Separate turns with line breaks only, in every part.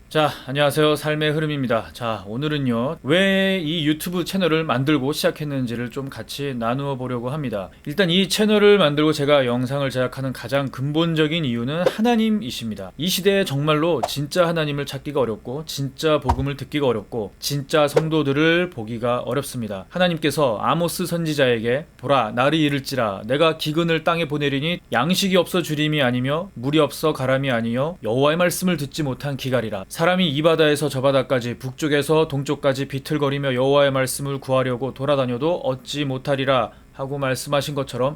자, 안녕하세요. 삶의 흐름입니다. 자, 오늘은요, 왜 이 유튜브 채널을 만들고 시작했는지를 좀 같이 나누어 보려고 합니다. 일단 이 채널을 만들고 제가 영상을 제작하는 가장 근본적인 이유는 하나님이십니다. 이 시대에 정말로 진짜 하나님을 찾기가 어렵고, 진짜 복음을 듣기가 어렵고, 진짜 성도들을 보기가 어렵습니다. 하나님께서 아모스 선지자에게 보라, 날이 이를지라 내가 기근을 땅에 보내리니 양식이 없어 주림이 아니며 물이 없어 가람이 아니요 여호와의 말씀을 듣지 못한 기갈이라. 사람이 이 바다에서 저 바다까지 북쪽에서 동쪽까지 비틀거리며 여호와의 말씀을 구하려고 돌아다녀도 얻지 못하리라 하고 말씀하신 것처럼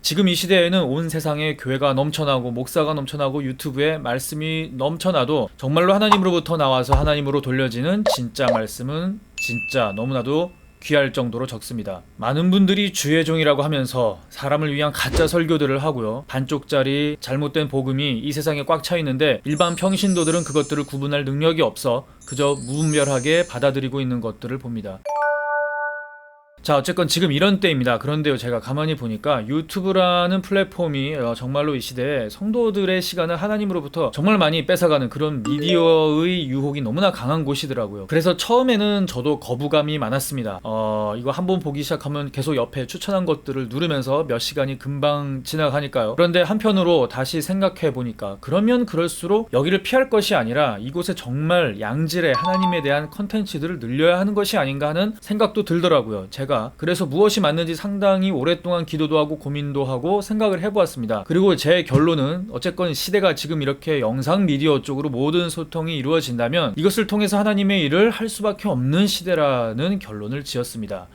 지금 이 시대에는 온 세상에 교회가 넘쳐나고 목사가 넘쳐나고 유튜브에 말씀이 넘쳐나도 정말로 하나님으로부터 나와서 하나님으로 돌려지는 진짜 말씀은 진짜 너무나도 귀할 정도로 적습니다. 많은 분들이 주의 종이라고 하면서 사람을 위한 가짜 설교들을 하고요. 반쪽짜리 잘못된 복음이 이 세상에 꽉 차 있는데 일반 평신도들은 그것들을 구분할 능력이 없어 그저 무분별하게 받아들이고 있는 것들을 봅니다. 자, 어쨌건 지금 이런 때입니다. 그런데요, 제가 가만히 보니까 유튜브라는 플랫폼이 정말로 이 시대에 성도들의 시간을 하나님으로부터 정말 많이 뺏어가는 그런 미디어의 유혹이 너무나 강한 곳이더라고요. 그래서 처음에는 저도 거부감이 많았습니다. 이거 한번 보기 시작하면 계속 옆에 추천한 것들을 누르면서 몇 시간이 금방 지나가니까요. 그런데 한편으로 다시 생각해 보니까 그러면 그럴수록 여기를 피할 것이 아니라 이곳에 정말 양질의 하나님에 대한 컨텐츠들을 늘려야 하는 것이 아닌가 하는 생각도 들더라고요. 제가 그래서 무엇이 맞는지 상당히 오랫동안 기도도 하고 고민도 하고 생각을 해보았습니다. 그리고 제 결론은 어쨌건 시대가 지금 이렇게 영상 미디어 쪽으로 모든 소통이 이루어진다면 이것을 통해서 하나님의 일을 할 수밖에 없는 시대라는 결론을 지었습니다.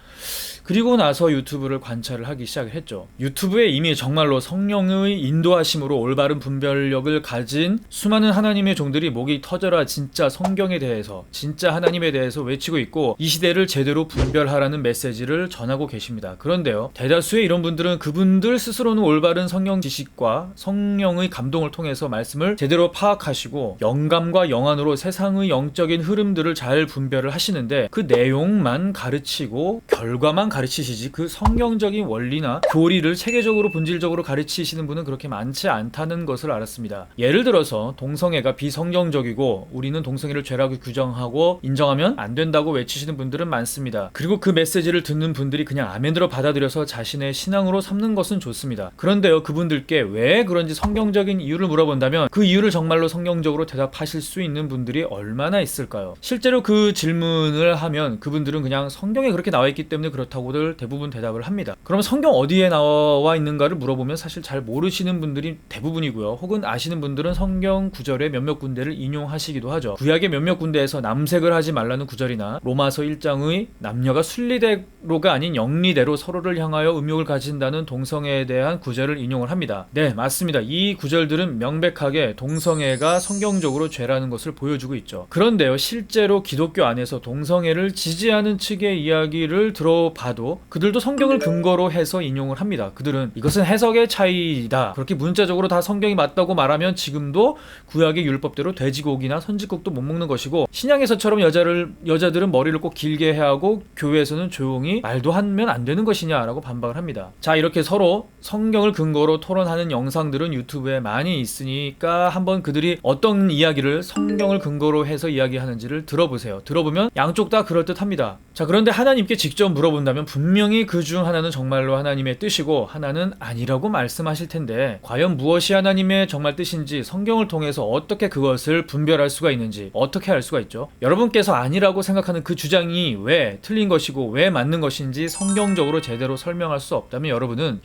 그리고 나서 유튜브를 관찰을 하기 시작을 했죠. 유튜브에 이미 정말로 성령의 인도하심으로 올바른 분별력을 가진 수많은 하나님의 종들이 목이 터져라 진짜 성경에 대해서 진짜 하나님에 대해서 외치고 있고 이 시대를 제대로 분별하라는 메시지를 전하고 계십니다. 그런데요, 대다수의 이런 분들은 그분들 스스로는 올바른 성경 지식과 성령의 감동을 통해서 말씀을 제대로 파악하시고 영감과 영안으로 세상의 영적인 흐름들을 잘 분별을 하시는데 그 내용만 가르치고 결과만 가르치시지 그 성경적인 원리나 교리를 체계적으로 본질적으로 가르치시는 분은 그렇게 많지 않다는 것을 알았습니다. 예를 들어서 동성애가 비성경적이고 우리는 동성애를 죄라고 규정하고 인정하면 안 된다고 외치시는 분들은 많습니다. 그리고 그 메시지를 듣는 분들이 그냥 아멘으로 받아들여서 자신의 신앙으로 삼는 것은 좋습니다. 그런데요, 그분들께 왜 그런지 성경적인 이유를 물어본다면 그 이유를 정말로 성경적으로 대답하실 수 있는 분들이 얼마나 있을까요? 실제로 그 질문을 하면 그분들은 그냥 성경에 그렇게 나와 있기 때문에 그렇다고들 대부분 대답을 합니다. 그럼 성경 어디에 나와 있는가를 물어보면 사실 잘 모르시는 분들이 대부분이고요. 혹은 아시는 분들은 성경 구절의 몇몇 군데를 인용하시기도 하죠. 구약의 몇몇 군데에서 남색을 하지 말라는 구절이나 로마서 1장의 남녀가 순리대로가 아닌 영리대로 서로를 향하여 음욕을 가진다는 동성애에 대한 구절을 인용을 합니다. 네, 맞습니다. 이 구절들은 명백하게 동성애가 성경적으로 죄라는 것을 보여주고 있죠. 그런데요, 실제로 기독교 안에서 동성애를 지지하는 측의 이야기를 들어봐도 그들도 성경을 근거로 해서 인용을 합니다. 그들은 이것은 해석의 차이다, 그렇게 문자적으로 다 성경이 맞다고 말하면 지금도 구약의 율법대로 돼지고기나 선지국도 못 먹는 것이고 신약에서처럼 여자들은 머리를 꼭 길게 해야 하고 교회에서는 조용히 말도 하면 안 되는 것이냐라고 반박을 합니다. 자, 이렇게 서로 성경을 근거로 토론하는 영상들은 유튜브에 많이 있으니까 한번 그들이 어떤 이야기를 성경을 근거로 해서 이야기하는지를 들어보세요. 들어보면 양쪽 다 그럴듯합니다. 자, 그런데 하나님께 직접 물어본다면 분명히 그 중 하나는 정말로 하나님의 뜻이고 하나는 아니라고 말씀하실 텐데 과연 무엇이 하나님의 정말 뜻인지 성경을 통해서 어떻게 그것을 분별할 수가 있는지 어떻게 알 수가 있죠? 여러분께서 아니라고 생각하는 그 주장이 왜 틀린 것이고 왜 맞는 것인지 성경적으로 제대로 설명할 수 없다면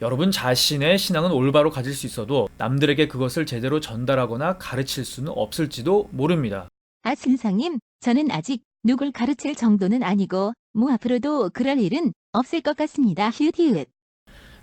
여러분 자신의 신앙은 올바로 가질 수 있어도 남들에게 그것을 제대로 전달하거나 가르칠 수는 없을지도 모릅니다.
선생님, 저는 아직 누굴 가르칠 정도는 아니고 앞으로도 그럴 일은 없을 것 같습니다. 히읗.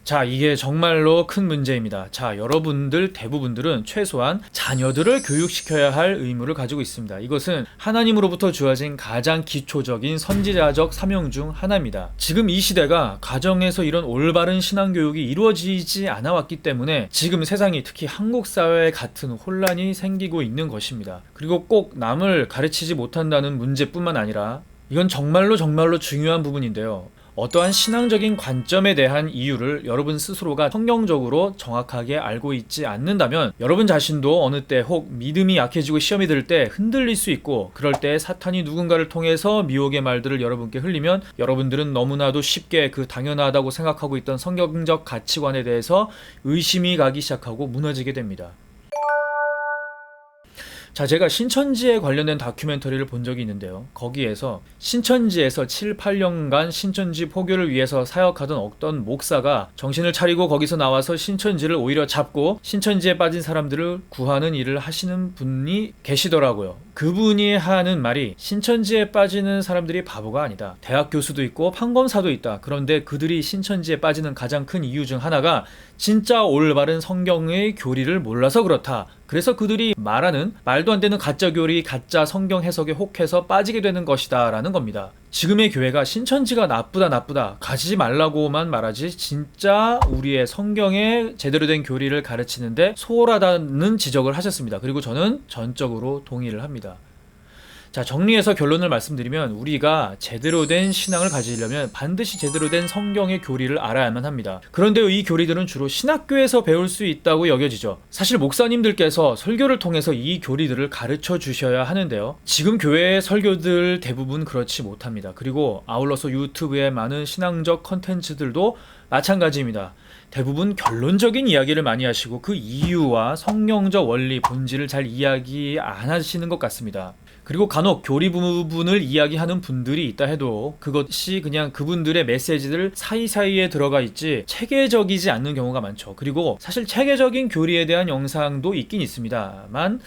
자, 이게 정말로 큰 문제입니다. 자, 여러분들 대부분들은 최소한 자녀들을 교육시켜야 할 의무를 가지고 있습니다. 이것은 하나님으로부터 주어진 가장 기초적인 선지자적 사명 중 하나입니다. 지금 이 시대가 가정에서 이런 올바른 신앙교육이 이루어지지 않아 왔기 때문에 지금 세상이 특히 한국 사회 같은 혼란이 생기고 있는 것입니다. 그리고 꼭 남을 가르치지 못한다는 문제뿐만 아니라 이건 정말로 중요한 부분인데요. 어떠한 신앙적인 관점에 대한 이유를 여러분 스스로가 성경적으로 정확하게 알고 있지 않는다면 여러분 자신도 어느 때 혹 믿음이 약해지고 시험이 들 때 흔들릴 수 있고, 그럴 때 사탄이 누군가를 통해서 미혹의 말들을 여러분께 흘리면 여러분들은 너무나도 쉽게 그 당연하다고 생각하고 있던 성경적 가치관에 대해서 의심이 가기 시작하고 무너지게 됩니다. 자, 제가 신천지에 관련된 다큐멘터리를 본 적이 있는데요. 거기에서 신천지에서 7, 8년간 신천지 포교를 위해서 사역하던 어떤 목사가 정신을 차리고 거기서 나와서 신천지를 오히려 잡고 신천지에 빠진 사람들을 구하는 일을 하시는 분이 계시더라고요. 그분이 하는 말이 신천지에 빠지는 사람들이 바보가 아니다. 대학 교수도 있고 판검사도 있다. 그런데 그들이 신천지에 빠지는 가장 큰 이유 중 하나가 진짜 올바른 성경의 교리를 몰라서 그렇다. 그래서 그들이 말하는 말도 안 되는 가짜 교리, 가짜 성경 해석에 혹해서 빠지게 되는 것이다 라는 겁니다. 지금의 교회가 신천지가 나쁘다 가지지 말라고만 말하지 진짜 우리의 성경에 제대로 된 교리를 가르치는데 소홀하다는 지적을 하셨습니다. 그리고 저는 전적으로 동의를 합니다. 자, 정리해서 결론을 말씀드리면 우리가 제대로 된 신앙을 가지려면 반드시 제대로 된 성경의 교리를 알아야만 합니다. 그런데 이 교리들은 주로 신학교에서 배울 수 있다고 여겨지죠. 사실 목사님들께서 설교를 통해서 이 교리들을 가르쳐 주셔야 하는데요. 지금 교회의 설교들 대부분 그렇지 못합니다. 그리고 아울러서 유튜브의 많은 신앙적 컨텐츠들도 마찬가지입니다. 대부분 결론적인 이야기를 많이 하시고 그 이유와 성경적 원리, 본질을 잘 이야기 안 하시는 것 같습니다. 그리고 간혹 교리 부분을 이야기하는 분들이 있다 해도 그것이 그냥 그분들의 메시지들 사이사이에 들어가 있지 체계적이지 않는 경우가 많죠. 그리고 사실 체계적인 교리에 대한 영상도 있긴 있습니다만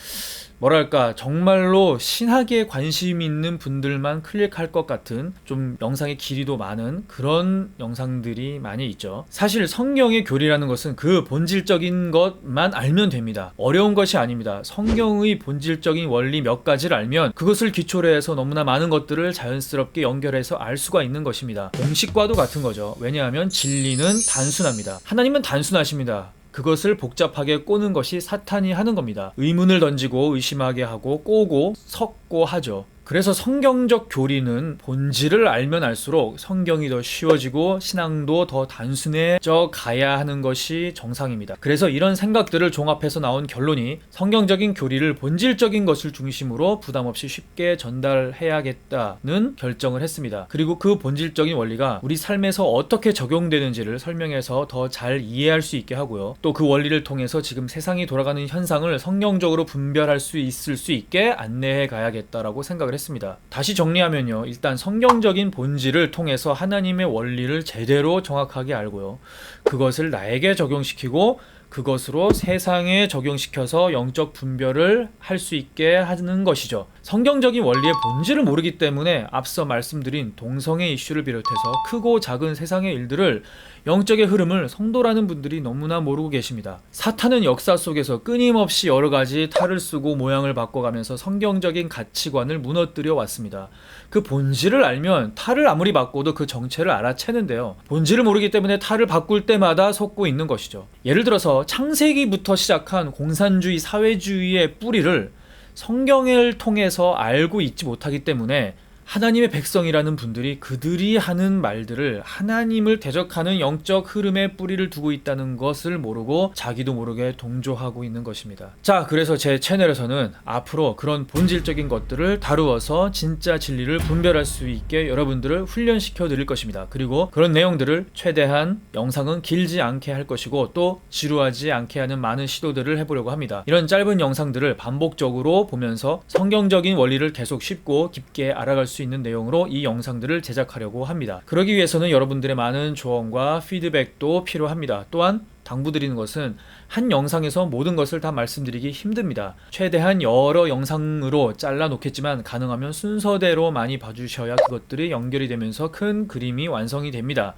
뭐랄까 정말로 신학에 관심 있는 분들만 클릭할 것 같은 좀 영상의 길이도 많은 그런 영상들이 많이 있죠. 사실 성경의 교리라는 것은 그 본질적인 것만 알면 됩니다. 어려운 것이 아닙니다. 성경의 본질적인 원리 몇 가지를 알면 그것을 기초로 해서 너무나 많은 것들을 자연스럽게 연결해서 알 수가 있는 것입니다. 공식과도 같은 거죠. 왜냐하면 진리는 단순합니다. 하나님은 단순하십니다. 그것을 복잡하게 꼬는 것이 사탄이 하는 겁니다. 의문을 던지고 의심하게 하고 꼬고 섞고 하죠. 그래서 성경적 교리는 본질을 알면 알수록 성경이 더 쉬워지고 신앙도 더 단순해져 가야 하는 것이 정상입니다. 그래서 이런 생각들을 종합해서 나온 결론이 성경적인 교리를 본질적인 것을 중심으로 부담없이 쉽게 전달해야겠다는 결정을 했습니다. 그리고 그 본질적인 원리가 우리 삶에서 어떻게 적용되는지를 설명해서 더 잘 이해할 수 있게 하고요. 또 그 원리를 통해서 지금 세상이 돌아가는 현상을 성경적으로 분별할 수 있을 수 있게 안내해 가야겠다라고 생각을 했습니다. 다시 정리하면요. 일단 성경적인 본질을 통해서 하나님의 원리를 제대로 정확하게 알고요. 그것을 나에게 적용시키고 그것으로 세상에 적용시켜서 영적 분별을 할 수 있게 하는 것이죠. 성경적인 원리의 본질을 모르기 때문에 앞서 말씀드린 동성애 이슈를 비롯해서 크고 작은 세상의 일들을 영적의 흐름을 성도라는 분들이 너무나 모르고 계십니다. 사탄은 역사 속에서 끊임없이 여러 가지 탈을 쓰고 모양을 바꿔가면서 성경적인 가치관을 무너뜨려 왔습니다. 그 본질을 알면 탈을 아무리 바꿔도 그 정체를 알아채는데요. 본질을 모르기 때문에 탈을 바꿀 때마다 속고 있는 것이죠. 예를 들어서 창세기부터 시작한 공산주의, 사회주의의 뿌리를 성경을 통해서 알고 있지 못하기 때문에 하나님의 백성이라는 분들이 그들이 하는 말들을 하나님을 대적하는 영적 흐름에 뿌리를 두고 있다는 것을 모르고 자기도 모르게 동조하고 있는 것입니다. 자, 그래서 제 채널에서는 앞으로 그런 본질적인 것들을 다루어서 진짜 진리를 분별할 수 있게 여러분들을 훈련시켜 드릴 것입니다. 그리고 그런 내용들을 최대한 영상은 길지 않게 할 것이고 또 지루하지 않게 하는 많은 시도들을 해보려고 합니다. 이런 짧은 영상들을 반복적으로 보면서 성경적인 원리를 계속 쉽고 깊게 알아갈 수 있는 내용으로 이 영상들을 제작하려고 합니다. 그러기 위해서는 여러분들의 많은 조언과 피드백도 필요합니다. 또한 당부드리는 것은 한 영상에서 모든 것을 다 말씀드리기 힘듭니다. 최대한 여러 영상으로 잘라 놓겠지만 가능하면 순서대로 많이 봐주셔야 그것들이 연결이 되면서 큰 그림이 완성이 됩니다.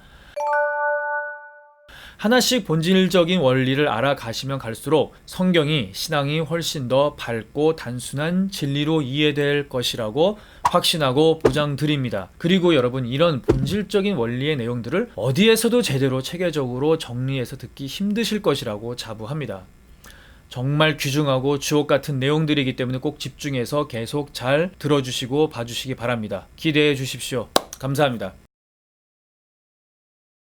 하나씩 본질적인 원리를 알아가시면 갈수록 성경이 신앙이 훨씬 더 밝고 단순한 진리로 이해될 것이라고 확신하고 보장드립니다. 그리고 여러분, 이런 본질적인 원리의 내용들을 어디에서도 제대로 체계적으로 정리해서 듣기 힘드실 것이라고 자부합니다. 정말 귀중하고 주옥 같은 내용들이기 때문에 꼭 집중해서 계속 잘 들어주시고 봐주시기 바랍니다. 기대해 주십시오. 감사합니다.